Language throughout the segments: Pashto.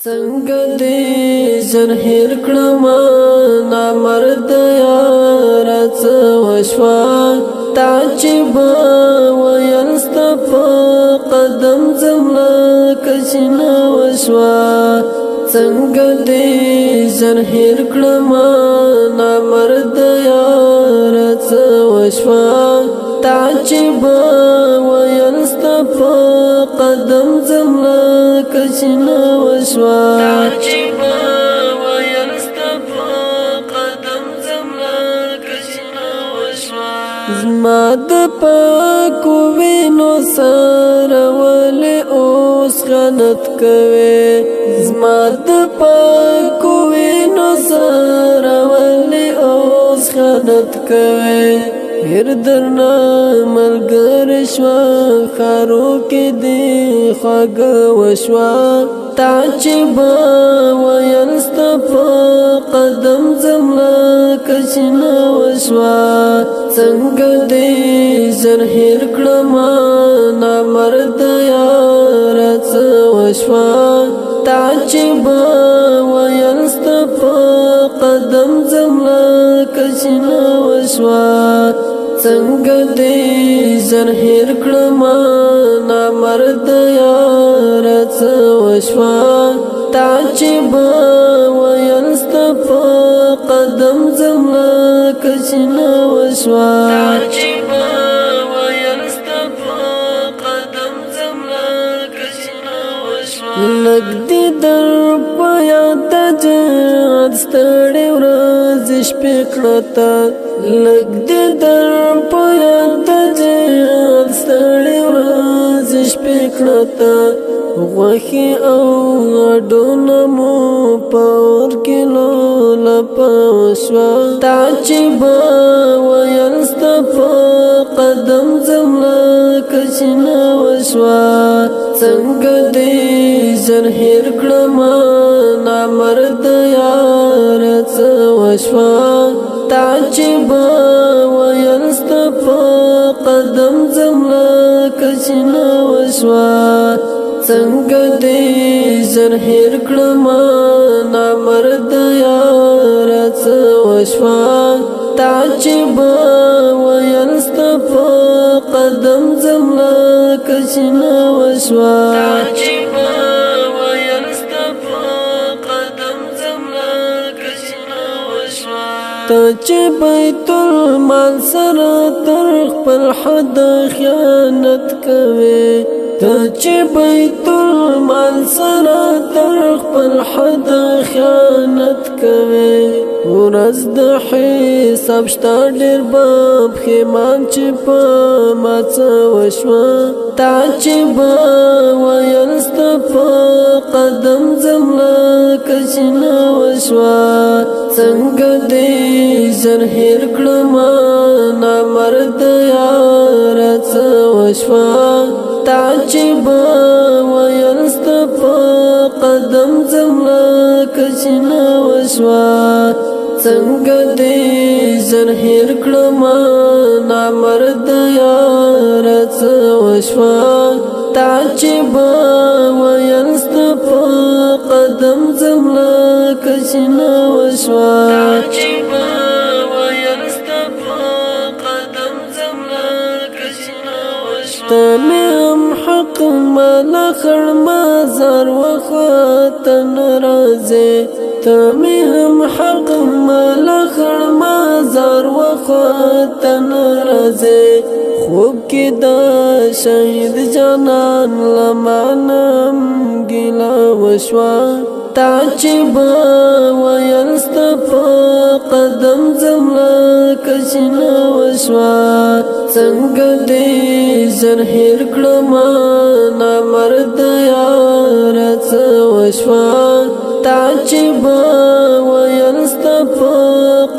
څنګه دې زر هېر کړم نامرد یار څه وشوه تا چې به ویل ستا په قدم ځم لکه چې نه وشوه څنګه دې زر هېر کړم نامرد یار څه وشوه تا چې به ویل ستا په قدم ځم لکه چې نه وشوه زما د پاکو وینو سره ولې اوس خیانت کوې زما د پاکو وینو سره ولې اوس خیانت کوې هر درنه ملګری شوه ښارو کې دې خواږه وشوه تا چې به ویل ستا په قدم ځم لکه چې نه وشوه څنګه دې زر هېر کړم نامرد یار څه وشوه تا چې به ویل ستا په قدم ځم لکه چې نه وشوه څنګه دې زر هېر کړم نامرد یار څه وشوه تا چې به ویل ستا په قدم ځم لکه چې نه وشوه لږ دې در په یاد جهاد ستړې ورځې شپې کړه ته لږ دې در په یاد جهاد ستړې ورځې شپې کړه ته غوښې او اډونه مو په اور کې لولپه وشوه تا چې به ویل ستا په قدم ځم لکه چې نه وشوه څنګه دې زر هېر کړم نامرد یار څه وشوه تا چې به ویل ستا په قدم ځم لکه چې نه وشوه څنګه دې زر هېر کړم نامرد یار څه وشوه تا چې به ویل ستا په قدم ځم لکه چې نه وشوه ته چې بیت المال سره تر خپل حد خیانت کوې ته چې بیت المال سره تر خپل حد خیانت کوې ورځ د حساب شته ډېر به پښېمان چې په ما څه وشوه تا چې به ویل ستا په قدم ځم لکه چې نه وشوه څنګه دې زر هېر کړم نامرد یار څه وشوه تا چې به ویل ستا په قدم ځم لکه چې نه وشوه څنګه دې زر هېر کړم نامرد یار څه وشوه تا چې به ویل ستا په قدم ځم لکه چې نه وشوه ته مې هم حق ماله خړ مزار وخته نه راځې ته مې هم حق ماله خړ مزار وخته نه راځې خوب کې د شهید جانان لمانم ګیله وشوه تا چې به ویل ستا په قدم ځم لکه چې نه وشوه څنګه دې زر هېر کړم نامرد یار څه وشوه تا چې به ویل ستا په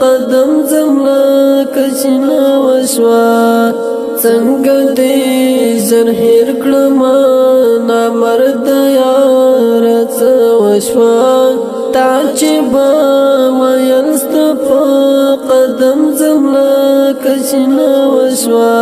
قدم ځم لکه چې نه وشوه څنګه دې زر هېر کړم نامرد یار څه وشوه تا چې به ویل ستا په قدم ځم لکه چې نه وشوه